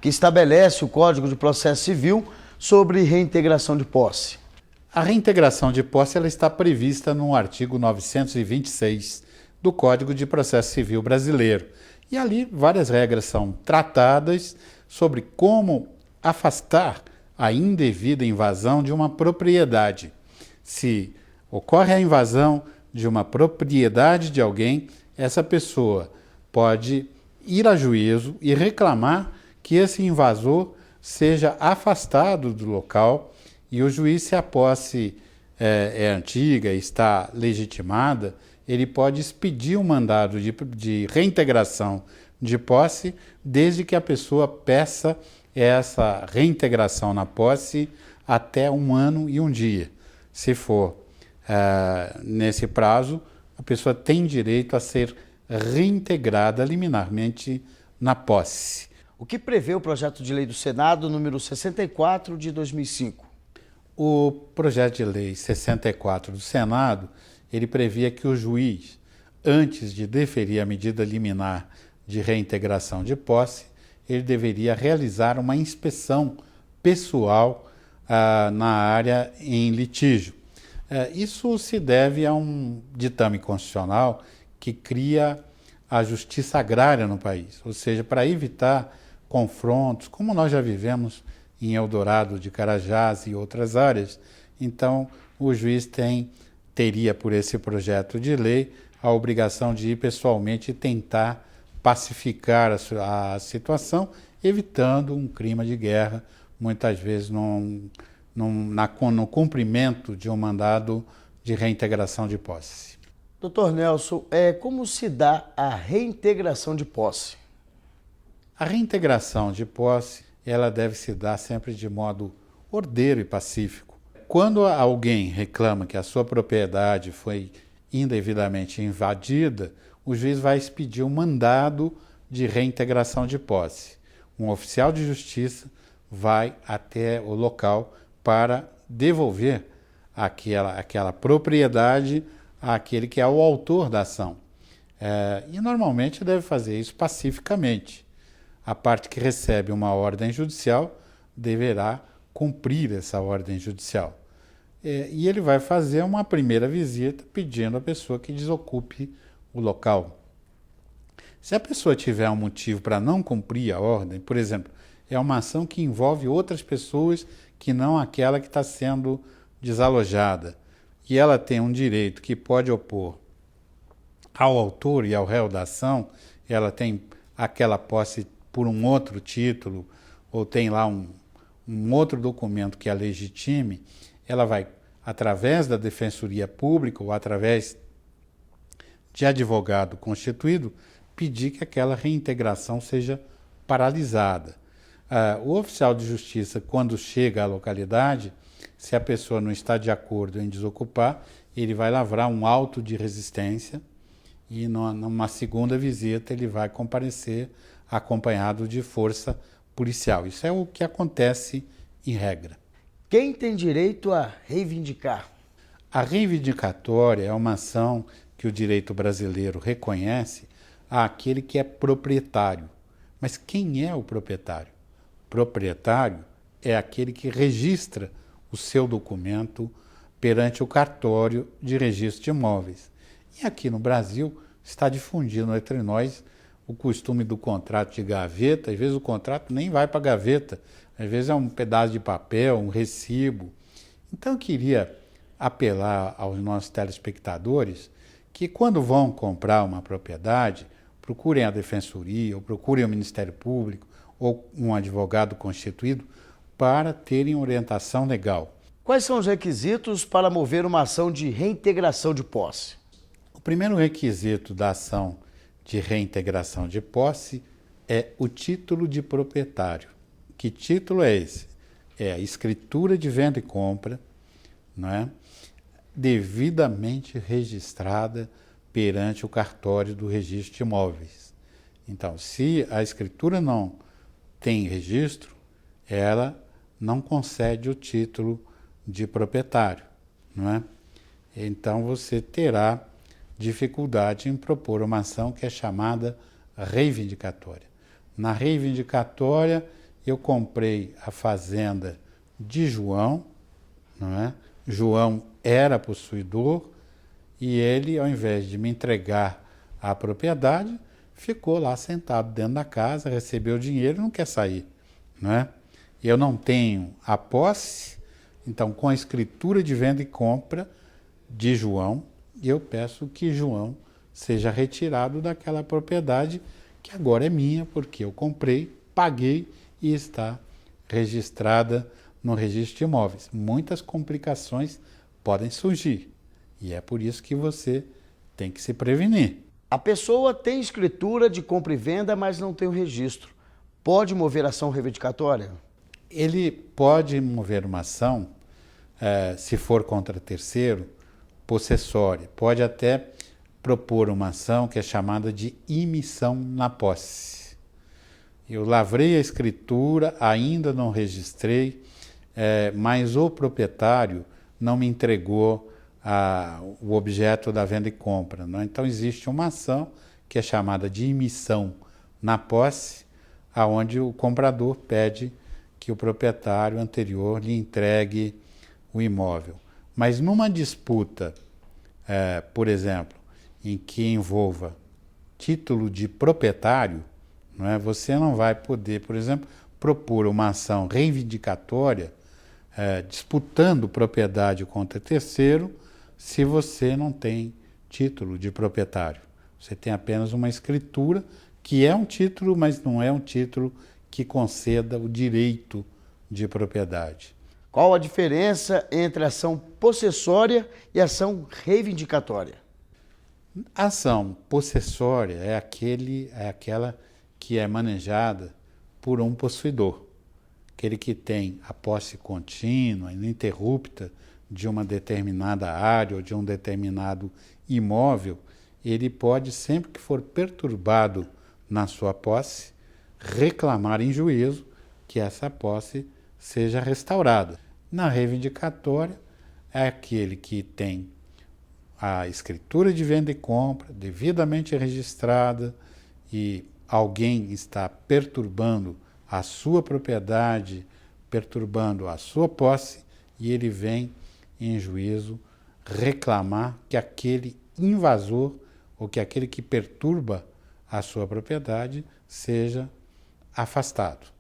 que estabelece o Código de Processo Civil sobre reintegração de posse. A reintegração de posse ela está prevista no artigo 926 do Código de Processo Civil brasileiro. E ali várias regras são tratadas sobre como afastar a indevida invasão de uma propriedade. Se ocorre a invasão de uma propriedade de alguém, essa pessoa pode ir a juízo e reclamar que esse invasor seja afastado do local e o juiz, se a posse é antiga e está legitimada, ele pode expedir um mandado de reintegração de posse desde que a pessoa peça essa reintegração na posse até 1 ano e 1 dia. Se for nesse prazo, a pessoa tem direito a ser reintegrada liminarmente na posse. O que prevê o projeto de lei do Senado número 64 de 2005? O projeto de lei 64 do Senado, ele previa que o juiz, antes de deferir a medida liminar de reintegração de posse, ele deveria realizar uma inspeção pessoal na área em litígio. Isso se deve a um ditame constitucional que cria a justiça agrária no país, ou seja, para evitar confrontos, como nós já vivemos em Eldorado de Carajás e outras áreas. Então, o juiz teria, por esse projeto de lei, a obrigação de ir pessoalmente e tentar pacificar a situação, evitando um clima de guerra, muitas vezes no cumprimento de um mandado de reintegração de posse. Dr. Nelson, como se dá a reintegração de posse? A reintegração de posse, ela deve se dar sempre de modo ordeiro e pacífico. Quando alguém reclama que a sua propriedade foi indevidamente invadida, o juiz vai expedir um mandado de reintegração de posse. Um oficial de justiça vai até o local para devolver aquela propriedade àquele que é o autor da ação. E normalmente deve fazer isso pacificamente. A parte que recebe uma ordem judicial deverá cumprir essa ordem judicial. E ele vai fazer uma primeira visita pedindo à pessoa que desocupe o local. Se a pessoa tiver um motivo para não cumprir a ordem, por exemplo, é uma ação que envolve outras pessoas que não aquela que está sendo desalojada, e ela tem um direito que pode opor ao autor e ao réu da ação, ela tem aquela posse por um outro título, ou tem lá um outro documento que a legitime, ela vai, através da Defensoria Pública ou através de advogado constituído, pedir que aquela reintegração seja paralisada. O oficial de justiça, quando chega à localidade, se a pessoa não está de acordo em desocupar, ele vai lavrar um auto de resistência e numa segunda visita ele vai comparecer acompanhado de força policial. Isso é o que acontece em regra. Quem tem direito a reivindicar? A reivindicatória é uma ação que o direito brasileiro reconhece àquele que é proprietário. Mas quem é o proprietário? Proprietário é aquele que registra o seu documento perante o cartório de registro de imóveis. E aqui no Brasil está difundido entre nós o costume do contrato de gaveta. Às vezes o contrato nem vai para a gaveta, às vezes é um pedaço de papel, um recibo. Então eu queria apelar aos nossos telespectadores que quando vão comprar uma propriedade, procurem a Defensoria, ou procurem o Ministério Público, ou um advogado constituído, para terem orientação legal. Quais são os requisitos para mover uma ação de reintegração de posse? O primeiro requisito da ação de reintegração de posse é o título de proprietário. Que título é esse? É a escritura de venda e compra, não é? Devidamente registrada perante o cartório do registro de imóveis. Então, se a escritura não tem registro, ela não concede o título de proprietário, não é? Então você terá dificuldade em propor uma ação que é chamada reivindicatória. Na reivindicatória, eu comprei a fazenda de João, não é? João era possuidor e ele, ao invés de me entregar a propriedade, ficou lá sentado dentro da casa, recebeu o dinheiro e não quer sair, não é? Eu não tenho a posse, então com a escritura de venda e compra de João, eu peço que João seja retirado daquela propriedade que agora é minha, porque eu comprei, paguei e está registrada no registro de imóveis. Muitas complicações podem surgir e é por isso que você tem que se prevenir. A pessoa tem escritura de compra e venda, mas não tem o registro. Pode mover ação reivindicatória? Ele pode mover uma ação, se for contra terceiro, possessória. Pode até propor uma ação que é chamada de imissão na posse. Eu lavrei a escritura, ainda não registrei, mas o proprietário não me entregou o objeto da venda e compra. Não? Então existe uma ação que é chamada de imissão na posse, aonde o comprador pede que o proprietário anterior lhe entregue o imóvel. Mas numa disputa, por exemplo, em que envolva título de proprietário, não é? Você não vai poder, por exemplo, propor uma ação reivindicatória disputando propriedade contra terceiro se você não tem título de proprietário. Você tem apenas uma escritura que é um título, mas não é um título que conceda o direito de propriedade. Qual a diferença entre ação possessória e ação reivindicatória? A ação possessória é aquela que é manejada por um possuidor, aquele que tem a posse contínua, ininterrupta de uma determinada área ou de um determinado imóvel. Ele pode, sempre que for perturbado na sua posse, reclamar em juízo que essa posse seja restaurada. Na reivindicatória, é aquele que tem a escritura de venda e compra devidamente registrada e alguém está perturbando a sua propriedade, perturbando a sua posse, e ele vem em juízo reclamar que aquele invasor ou que aquele que perturba a sua propriedade seja afastado.